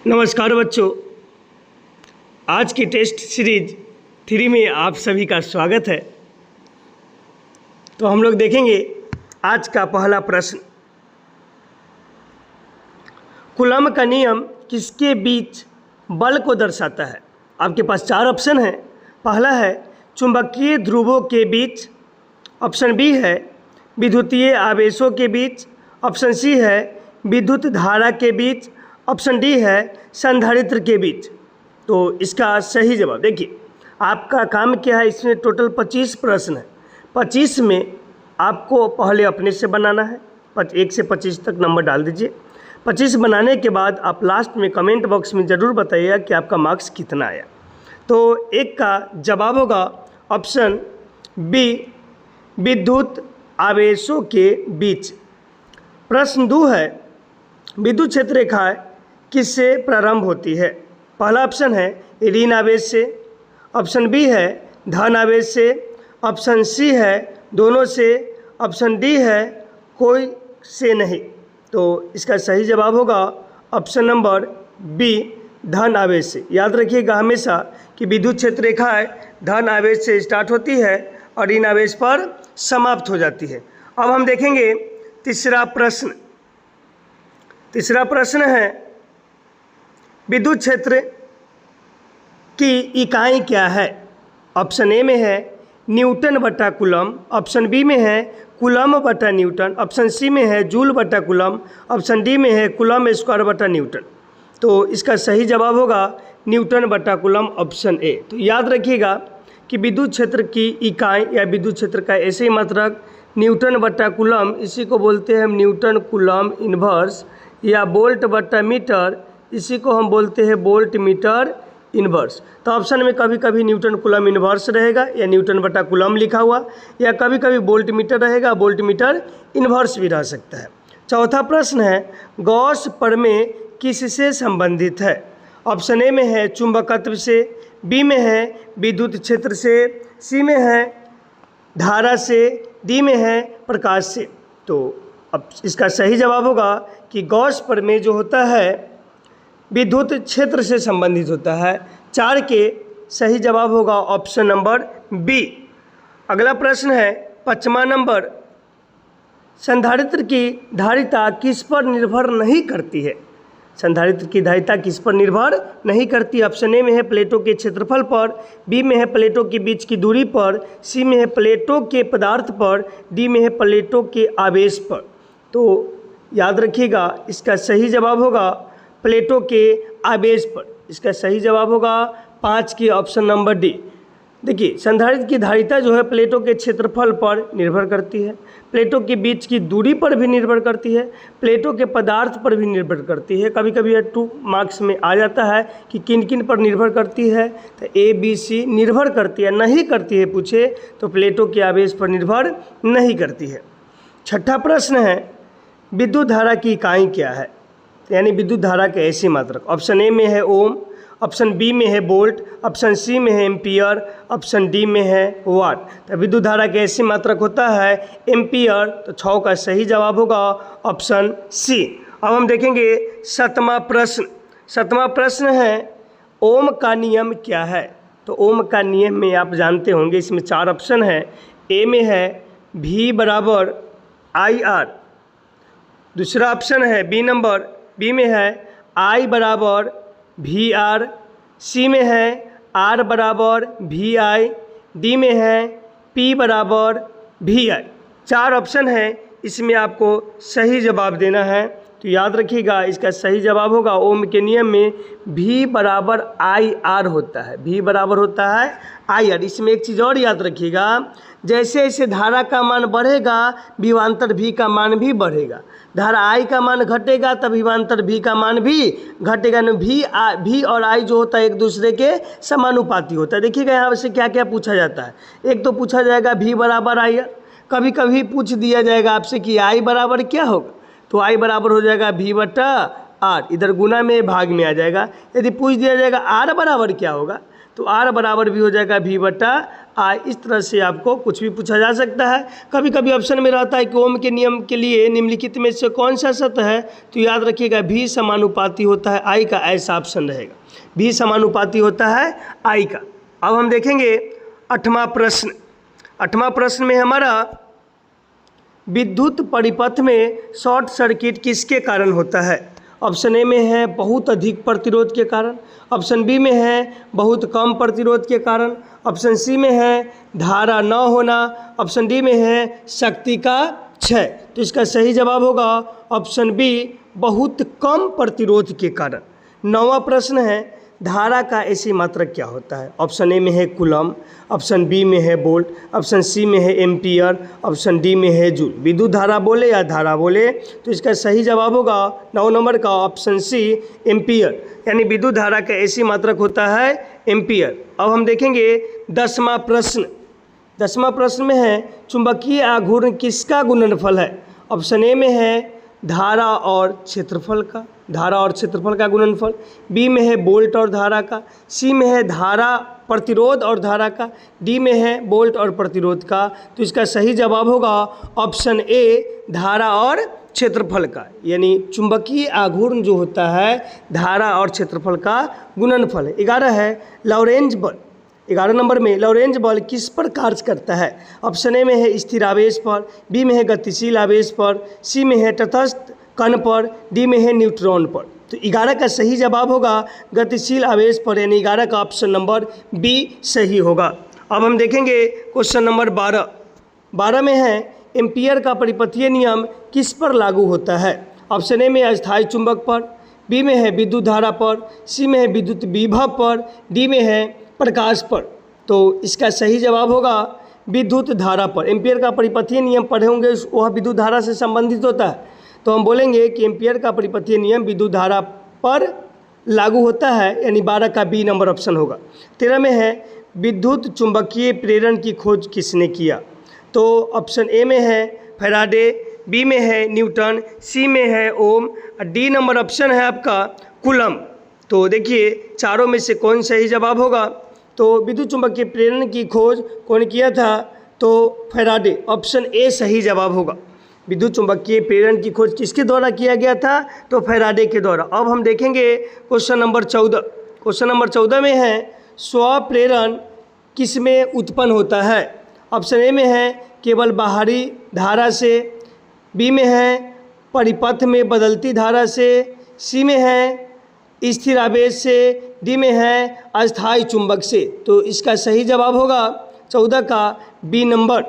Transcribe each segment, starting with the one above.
नमस्कार बच्चों, आज की टेस्ट सीरीज 3 में आप सभी का स्वागत है। तो हम लोग देखेंगे आज का पहला प्रश्न। कूलम्ब का नियम किसके बीच बल को दर्शाता है? आपके पास 4 ऑप्शन हैं। पहला है चुंबकीय ध्रुवों के बीच, ऑप्शन बी है विद्युतीय आवेशों के बीच, ऑप्शन सी है विद्युत धारा के बीच, ऑप्शन डी है संधारित्र के बीच। तो इसका सही जवाब देखिए, आपका काम क्या है, इसमें टोटल 25 प्रश्न है। 25 में आपको पहले अपने से बनाना है, 1 से 25 तक नंबर डाल दीजिए। 25 बनाने के बाद आप लास्ट में कमेंट बॉक्स में ज़रूर बताइएगा कि आपका मार्क्स कितना आया। तो एक का जवाब होगा ऑप्शन बी, विद्युत आवेशों के बीच। प्रश्न 2 है विद्युत क्षेत्र रेखाएं किससे प्रारंभ होती है? पहला ऑप्शन है ऋण आवेश से, ऑप्शन बी है धन आवेश से, ऑप्शन सी है दोनों से, ऑप्शन डी है कोई से नहीं। तो इसका सही जवाब होगा ऑप्शन नंबर बी, धन आवेश से। याद रखिएगा हमेशा कि विद्युत क्षेत्र रेखाएं धन आवेश से स्टार्ट होती है और ऋण आवेश पर समाप्त हो जाती है। अब हम देखेंगे तीसरा प्रश्न। तीसरा प्रश्न है विद्युत क्षेत्र की इकाई क्या है? ऑप्शन ए में है न्यूटन बटा कूलम्ब, ऑप्शन बी में है कूलम्ब बटा न्यूटन, ऑप्शन सी में है जूल बटा कूलम्ब, ऑप्शन डी में है कूलम्ब स्क्वायर बटा न्यूटन। तो इसका सही जवाब होगा न्यूटन बटा कूलम्ब, ऑप्शन ए। तो याद रखिएगा कि विद्युत क्षेत्र की इकाई या विद्युत क्षेत्र का ऐसे ही मात्रक न्यूटन बटा कूलम्ब, इसी को बोलते हैं हम न्यूटन कूलम्ब इन्वर्स, या बोल्ट बटा मीटर, इसी को हम बोलते हैं बोल्ट मीटर इन्वर्स। तो ऑप्शन में कभी कभी न्यूटन कूलम्ब इन्वर्स रहेगा या न्यूटन बटा कूलम्ब लिखा हुआ, या कभी कभी बोल्ट मीटर रहेगा, बोल्ट मीटर इन्वर्स भी रह सकता है। चौथा प्रश्न है गॉस प्रमेय किससे संबंधित है? ऑप्शन ए में है चुंबकत्व से, बी में है विद्युत क्षेत्र से, सी में है धारा से, डी में है प्रकाश से। तो अब इसका सही जवाब होगा कि गॉस प्रमेय जो होता है विद्युत क्षेत्र से संबंधित होता है। 4 के सही जवाब होगा ऑप्शन नंबर बी। अगला प्रश्न है 5वां नंबर, संधारित्र की धारिता किस पर निर्भर नहीं करती है? संधारित्र की धारिता किस पर निर्भर नहीं करती? ऑप्शन ए में है प्लेटों के क्षेत्रफल पर, बी में है प्लेटों के बीच की दूरी पर, सी में है प्लेटों के पदार्थ पर, डी में है प्लेटों के आवेश पर। तो याद रखिएगा इसका सही जवाब होगा प्लेटों के आवेश पर। इसका सही जवाब होगा 5 की ऑप्शन नंबर डी। देखिए संधारित्र की धारिता जो है प्लेटों के क्षेत्रफल पर निर्भर करती है, प्लेटों के बीच की दूरी पर भी निर्भर करती है, प्लेटों के पदार्थ पर भी निर्भर करती है। कभी कभी 2 मार्क्स में आ जाता है कि किन किन पर निर्भर करती है, तो ए बी सी निर्भर करती है, नहीं करती है पूछे तो प्लेटों के आवेश पर निर्भर नहीं करती है। 6ठा प्रश्न है विद्युत धारा की इकाई क्या है? यानी विद्युत धारा के ऐसी मात्रक। ऑप्शन ए में है ओम, ऑप्शन बी में है वोल्ट, ऑप्शन सी में है एम्पियर, ऑप्शन डी में है वाट। तो विद्युत धारा के ऐसी मात्रक होता है एम्पियर। तो 6 का सही जवाब होगा ऑप्शन सी। अब हम देखेंगे 7वां प्रश्न। 7वां प्रश्न है ओम का नियम क्या है? तो ओम का नियम में आप जानते होंगे, इसमें 4 ऑप्शन है। ए में है V बराबर IR, दूसरा ऑप्शन है बी नंबर, बी में है I बराबर VR, सी में है R बराबर VI, डी में है P बराबर VI। 4 ऑप्शन है, इसमें आपको सही जवाब देना है। तो याद रखिएगा इसका सही जवाब होगा ओम के नियम में V बराबर IR होता है, V बराबर होता है IR। इसमें एक चीज़ और याद रखिएगा, जैसे जैसे धारा का मान बढ़ेगा विभवांतर V का मान भी बढ़ेगा। धारा I का मान घटेगा तब विभवांतर V का मान भी घटेगा। न V और I जो होता है एक दूसरे के समानुपाती होता है। देखिएगा यहाँ से क्या क्या पूछा जाता है। एक तो पूछा जाएगा V बराबर IR, कभी कभी पूछ दिया जाएगा आपसे कि I बराबर क्या होगा, तो I बराबर हो जाएगा V बटा R, इधर गुना में भाग में आ जाएगा। यदि पूछ दिया जाएगा R बराबर क्या होगा, तो R बराबर भी हो जाएगा V बटा I। इस तरह से आपको कुछ भी पूछा जा सकता है। कभी कभी ऑप्शन में रहता है कि ओम के नियम के लिए निम्नलिखित में से कौन सा सत्य है, तो याद रखिएगा V समानुपाती होता है I का, ऐसा ऑप्शन रहेगा। V समानुपाती होता है I का। अब हम देखेंगे 8वां प्रश्न। 8वां प्रश्न में हमारा विद्युत परिपथ में शॉर्ट सर्किट किसके कारण होता है। ऑप्शन ए में है बहुत अधिक प्रतिरोध के कारण, ऑप्शन बी में है बहुत कम प्रतिरोध के कारण, ऑप्शन सी में है धारा न होना, ऑप्शन डी में है शक्ति का क्षय। तो इसका सही जवाब होगा ऑप्शन बी, बहुत कम प्रतिरोध के कारण। 9वां प्रश्न है धारा का ऐसी मात्रक क्या होता है। ऑप्शन ए में है कूलम, ऑप्शन बी में है वोल्ट, ऑप्शन सी में है एम्पियर, ऑप्शन डी में है जूल। विद्युत धारा बोले या धारा बोले, तो इसका सही जवाब होगा 9 नंबर का ऑप्शन सी, एम्पियर। यानी विद्युत धारा का ऐसी मात्रक होता है एम्पियर। अब हम देखेंगे 10वां प्रश्न। 10वां प्रश्न में है चुंबकीय आघूर्ण किसका गुणनफल है। ऑप्शन ए में है धारा और क्षेत्रफल का, धारा और क्षेत्रफल का गुणनफल, बी में है वोल्ट और धारा का, सी में है धारा प्रतिरोध और धारा का, डी में है वोल्ट और प्रतिरोध का। तो इसका सही जवाब होगा ऑप्शन ए, धारा और क्षेत्रफल का। यानी चुंबकीय आघूर्ण जो होता है धारा और क्षेत्रफल का गुणनफल है। 11 है लॉरेंज बल। 11 नंबर में लॉरेंज बल किस पर कार्य करता है। ऑप्शन ए में है स्थिर आवेश पर, बी में है गतिशील आवेश पर, सी में है तटस्थ कण पर, डी में है न्यूट्रॉन पर। तो 11 का सही जवाब होगा गतिशील आवेश पर, यानी 11 का ऑप्शन नंबर बी सही होगा। अब हम देखेंगे क्वेश्चन नंबर 12। 12 में है एम्पियर का परिपथीय नियम किस पर लागू होता है। ऑप्शन ए में अस्थायी चुंबक पर, बी में है विद्युत धारा पर, सी में है विद्युत विभव पर, डी में है प्रकाश पर। तो इसका सही जवाब होगा विद्युत धारा पर। एम्पियर का परिपथीय नियम पढ़े होंगे, वह विद्युत धारा से संबंधित होता है। तो हम बोलेंगे कि एम्पियर का परिपथीय नियम विद्युत धारा पर लागू होता है, यानी 12 का बी नंबर ऑप्शन होगा। 13 में है विद्युत चुंबकीय प्रेरण की खोज किसने किया। तो ऑप्शन ए में है फैराडे, बी में है न्यूटन, सी में है ओम, और डी नंबर ऑप्शन है आपका कूलम। तो देखिए चारों में से कौन सही जवाब होगा। तो विद्युत चुंबकीय प्रेरण की खोज कौन किया था, तो फैराडे, ऑप्शन ए सही जवाब होगा। विद्युत चुंबकीय प्रेरण की खोज किसके द्वारा किया गया था, तो फैराडे के द्वारा। अब हम देखेंगे क्वेश्चन नंबर 14। क्वेश्चन नंबर 14 में है स्वप्रेरण किस में उत्पन्न होता है। ऑप्शन ए में है केवल बाहरी धारा से, बी में है परिपथ में बदलती धारा से, सी में है स्थिर आवेश से, डी में है अस्थायी चुंबक से। तो इसका सही जवाब होगा 14 का बी नंबर,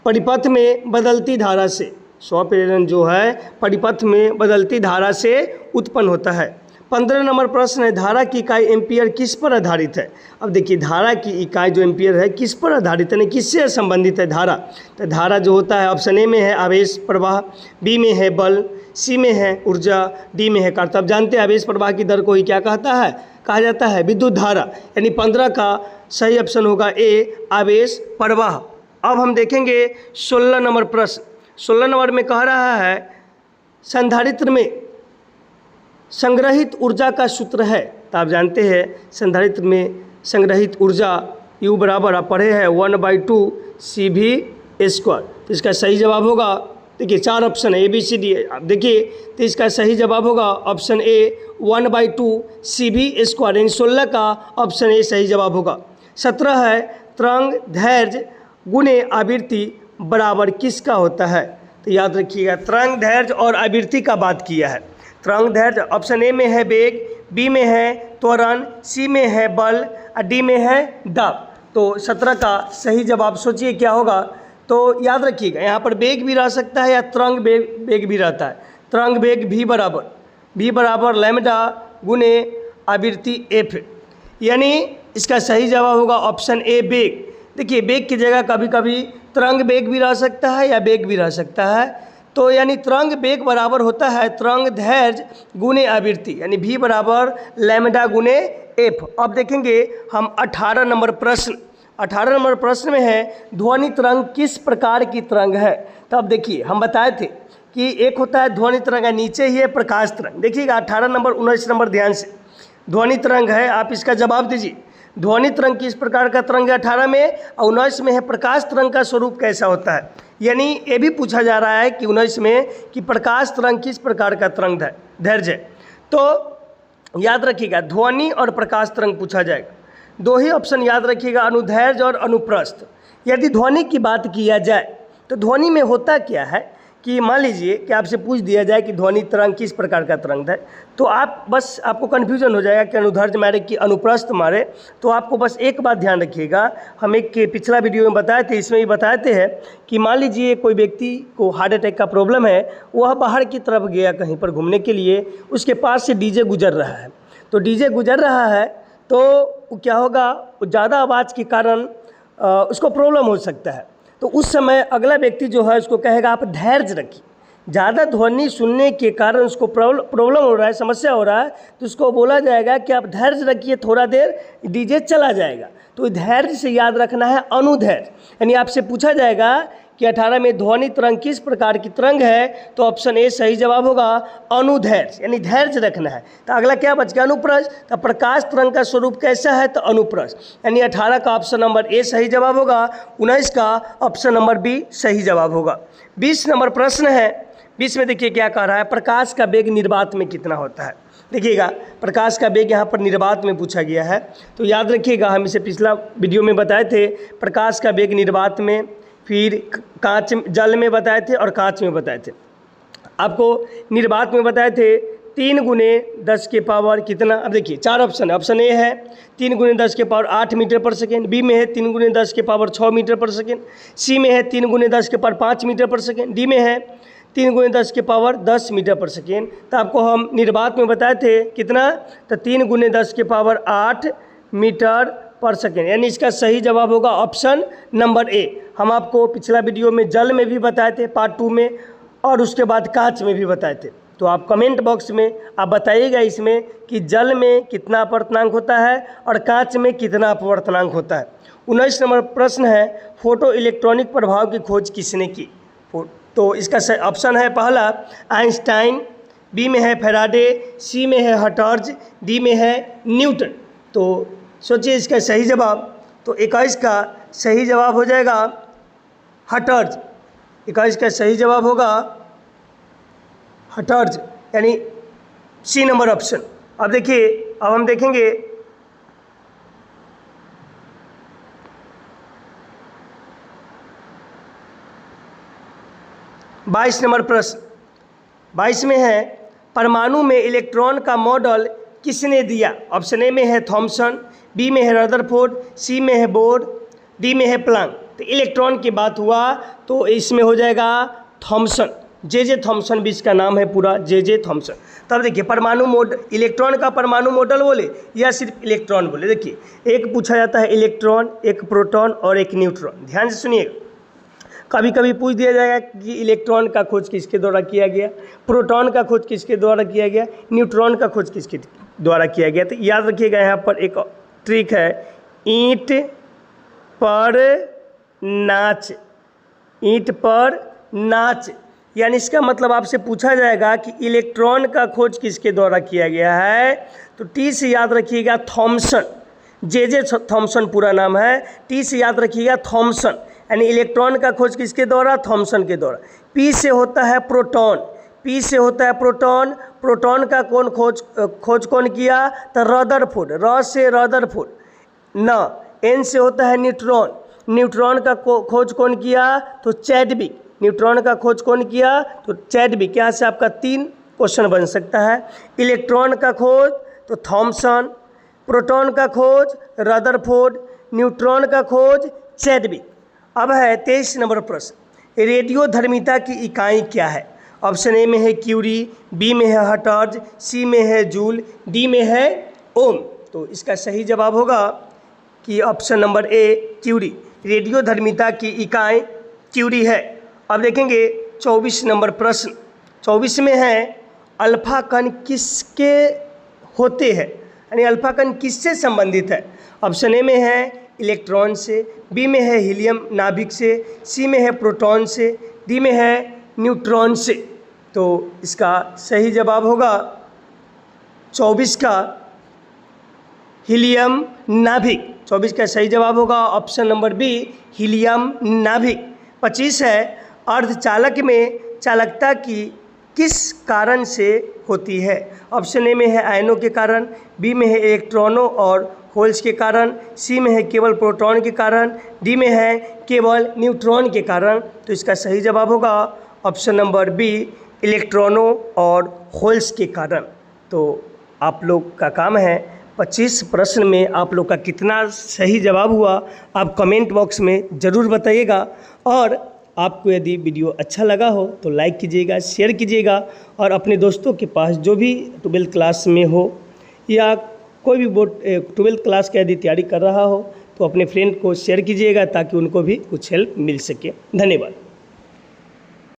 परिपथ में बदलती धारा से। स्वप्रेरण जो है परिपथ में बदलती धारा से उत्पन्न होता है। 15 नंबर प्रश्न है धारा की इकाई एम्पियर किस पर आधारित है। अब देखिए धारा की इकाई जो एम्पियर है किस पर आधारित है, किससे संबंधित है धारा। तो धारा जो होता है ऑप्शन ए में है आवेश प्रवाह, बी में है बल, सी में है ऊर्जा, डी में है कार्य। तो आप जानते हैं आवेश प्रवाह की दर को ही क्या कहता है, कहा जाता है विद्युत धारा। यानी 15 का सही ऑप्शन होगा ए, आवेश प्रवाह। अब हम देखेंगे 16 नंबर प्रश्न। 16 नंबर में कह रहा है संधारित्र में संग्रहित ऊर्जा का सूत्र है। तो आप जानते हैं संधारित्र में संग्रहित ऊर्जा U बराबर आप पढ़े हैं 1/2 CV²। तो इसका सही जवाब होगा, देखिए 4 ऑप्शन है ABCD है, आप देखिए। तो इसका सही जवाब होगा ऑप्शन ए 1/2 CV², यानी 16 का ऑप्शन ए सही जवाब होगा। 17 है तरंग धैर्य गुणे आवृत्ति बराबर किसका होता है। तो याद रखिएगा तरंग धैर्य और आवृत्ति का बात किया है। तरंग धैर्य ऑप्शन ए में है वेग, बी में है त्वरण, सी में है बल, और डी में है दाब। तो 17 का सही जवाब सोचिए क्या होगा। तो याद रखिएगा यहाँ पर वेग भी रह सकता है या तरंग वेग भी रहता है। तरंग वेग v बराबर लैम्डा गुणे आवृत्ति f, यानी इसका सही जवाब होगा ऑप्शन ए वेग। देखिए वेग की जगह कभी कभी तरंग वेग भी रह सकता है या वेग भी रह सकता है। तो यानी तरंग वेग बराबर होता है तरंग धैर्य गुणे आवृत्ति, यानी v बराबर लैम्डा गुणे f। अब देखेंगे हम 18 नंबर प्रश्न। 18 नंबर प्रश्न में है ध्वनि तरंग किस प्रकार की तरंग है। तो अब देखिए हम बताए थे कि एक होता है ध्वनि तरंग, नीचे ही है प्रकाश तरंग। देखिएगा 18 नंबर 19 नंबर ध्यान से, ध्वनि तरंग है, आप इसका जवाब दीजिए। ध्वनि तरंग किस प्रकार का तरंग है 18 में, और 19 में है प्रकाश तरंग का स्वरूप कैसा होता है। यानी ये भी पूछा जा रहा है कि 19 में कि प्रकाश तरंग किस प्रकार का तरंग है, दैर्घ्य। तो याद रखिएगा ध्वनि और प्रकाश तरंग पूछा जाएगा। दो ही ऑप्शन याद रखिएगा, अनुदैर्घ्य और अनुप्रस्थ। यदि ध्वनि की बात किया जाए तो ध्वनि में होता क्या है कि मान लीजिए कि आपसे पूछ दिया जाए कि ध्वनि तरंग किस प्रकार का तरंग है, तो आपको कन्फ्यूजन हो जाएगा कि अनुदैर्घ्य मारे कि अनुप्रस्थ मारे। तो आपको बस एक बात ध्यान रखिएगा, हम एक पिछला वीडियो में बताए थे, इसमें भी बताते हैं कि मान लीजिए कोई व्यक्ति को हार्ट अटैक का प्रॉब्लम है, वह बाहर की तरफ गया कहीं पर घूमने के लिए, उसके पास से डीजे गुजर रहा है। तो डीजे गुजर रहा है तो क्या होगा, ज़्यादा आवाज़ के कारण उसको प्रॉब्लम हो सकता है। तो उस समय अगला व्यक्ति जो है उसको कहेगा आप धैर्य रखिए। ज़्यादा ध्वनि सुनने के कारण उसको प्रॉब्लम हो रहा है, समस्या हो रहा है, तो उसको बोला जाएगा कि आप धैर्य रखिए, थोड़ा देर डीजे चला जाएगा। तो धैर्य से याद रखना है अनुधैर्य। यानी आपसे पूछा जाएगा कि 18 में ध्वनि तरंग किस प्रकार की तरंग है, तो ऑप्शन ए सही जवाब होगा अनुधैर्य, यानी धैर्य रखना है। तो अगला क्या बच गया, अनुप्रस्थ। तो प्रकाश तरंग का स्वरूप कैसा है, तो अनुप्रस्थ, यानी 18 का ऑप्शन नंबर ए सही जवाब होगा, 19 का ऑप्शन नंबर बी सही जवाब होगा। 20 नंबर प्रश्न है। 20 में देखिए क्या कह रहा है, प्रकाश का वेग निर्वात में कितना होता है। देखिएगा प्रकाश का वेग यहाँ पर निर्वात में पूछा गया है। तो याद रखिएगा, हम इसे पिछला वीडियो में बताए थे, प्रकाश का वेग निर्वात में, फिर कांच जल में बताए थे और कांच में बताए थे। आपको निर्वात में बताए थे 3 गुने 10 के पावर कितना। अब देखिए 4 ऑप्शन है। ऑप्शन ए है 3 गुने 10 के पावर 8 मीटर पर सेकेंड, बी में है 3 गुने 10 के पावर 6 मीटर पर सेकेंड, सी में है 3 गुने 10 के पावर 5 मीटर पर सेकेंड, डी में है 3 गुने 10 के पावर 10 मीटर पर सेकेंड। तो आपको हम निर्वात में बताए थे कितना, तो 3 गुने 10 के पावर 8 मीटर पर सेकेंड, यानी इसका सही जवाब होगा ऑप्शन नंबर ए। हम आपको पिछला वीडियो में जल में भी बताए थे पार्ट 2 में, और उसके बाद कांच में भी बताए थे। तो आप कमेंट बॉक्स में आप बताइएगा इसमें कि जल में कितना अपवर्तनांक होता है और कांच में कितना अपवर्तनांक होता है। 19 नंबर प्रश्न है, फोटो इलेक्ट्रॉनिक प्रभाव की खोज किसने की। तो इसका ऑप्शन है पहला आइंस्टाइन, बी में है फैराडे, सी में है हटर्ज, डी में है न्यूटन। तो सोचिए इसका सही जवाब, तो 21 का सही जवाब हो जाएगा हटर्ज। 21 का सही जवाब होगा हटर्ज, यानी सी नंबर ऑप्शन। अब देखिए, अब हम देखेंगे बाईस नंबर प्रश्न। 22 में है, परमाणु में इलेक्ट्रॉन का मॉडल किसने दिया। ऑप्शन ए में है थॉमसन, बी में है रदरफोर्ड, सी में है बोर, डी में है प्लांक। तो इलेक्ट्रॉन की बात हुआ तो इसमें हो जाएगा थॉमसन, जे थॉमसन भी इसका नाम है पूरा, जे थॉमसन। तब देखिए इलेक्ट्रॉन का परमाणु मॉडल बोले या सिर्फ इलेक्ट्रॉन बोले। देखिए एक पूछा जाता है इलेक्ट्रॉन, एक प्रोटॉन और एक न्यूट्रॉन। ध्यान से सुनिएगा, कभी कभी पूछ दिया जाएगा कि इलेक्ट्रॉन का खोज किसके द्वारा किया गया, प्रोटॉन का खोज किसके द्वारा किया गया, न्यूट्रॉन का खोज किसके द्वारा किया गया। तो याद रखिएगा यहाँ पर एक ट्रिक है, ईंट पर नाच, ईंट पर नाच। यानी इसका मतलब आपसे पूछा जाएगा कि इलेक्ट्रॉन का खोज किसके द्वारा किया गया है, तो टी से याद रखिएगा थॉमसन, जे थॉमसन पूरा नाम है, टी से याद रखिएगा थॉमसन, यानी इलेक्ट्रॉन का खोज किसके द्वारा, थॉमसन के द्वारा। पी से होता है प्रोटॉन, पी से होता है प्रोटॉन, प्रोटॉन का खोज कौन किया, तो रदरफोर्ड, र से रदरफोर्ड। न एन से होता है न्यूट्रॉन, न्यूट्रॉन का खोज कौन किया, तो चैडविक, न्यूट्रॉन का खोज कौन किया, तो चैडविक। यहाँ से आपका 3 क्वेश्चन बन सकता है। इलेक्ट्रॉन का खोज तो थॉमसन, प्रोटॉन का खोज रदरफोर्ड, न्यूट्रॉन का खोज चैडविक। अब है 23 नंबर प्रश्न, रेडियोधर्मिता की इकाई क्या है। ऑप्शन ए में है क्यूरी, बी में है हटर्ज, सी में है जूल, डी में है ओम। तो इसका सही जवाब होगा कि ऑप्शन नंबर ए क्यूरी, रेडियोधर्मिता की इकाई क्यूरी है। अब देखेंगे 24 नंबर प्रश्न। 24 में है, अल्फा कण किसके होते हैं, यानी अल्फा कण किससे संबंधित है। ऑप्शन ए में है इलेक्ट्रॉन से, बी में है हीलियम नाभिक से, सी में है प्रोटॉन से, डी में है न्यूट्रॉन से। तो इसका सही जवाब होगा 24 का हीलियम नाभिक। 24 का सही जवाब होगा ऑप्शन नंबर बी, हीलियम नाभिक। 25 है, अर्धचालक में चालकता की किस कारण से होती है? ऑप्शन ए में है आयनों के कारण, बी में है इलेक्ट्रॉनों और होल्स के कारण, सी में है केवल प्रोटॉन के कारण, डी में है केवल न्यूट्रॉन के कारण। तो इसका सही जवाब होगा ऑप्शन नंबर बी, इलेक्ट्रॉनों और होल्स के कारण। तो आप लोग का काम है 25 प्रश्न में आप लोग का कितना सही जवाब हुआ आप कमेंट बॉक्स में ज़रूर बताइएगा। और आपको यदि वीडियो अच्छा लगा हो तो लाइक कीजिएगा, शेयर कीजिएगा और अपने दोस्तों के पास जो भी 12th क्लास में हो या कोई भी बोर्ड 12th क्लास की यदि तैयारी कर रहा हो तो अपने फ्रेंड को शेयर कीजिएगा ताकि उनको भी कुछ हेल्प मिल सके। धन्यवाद।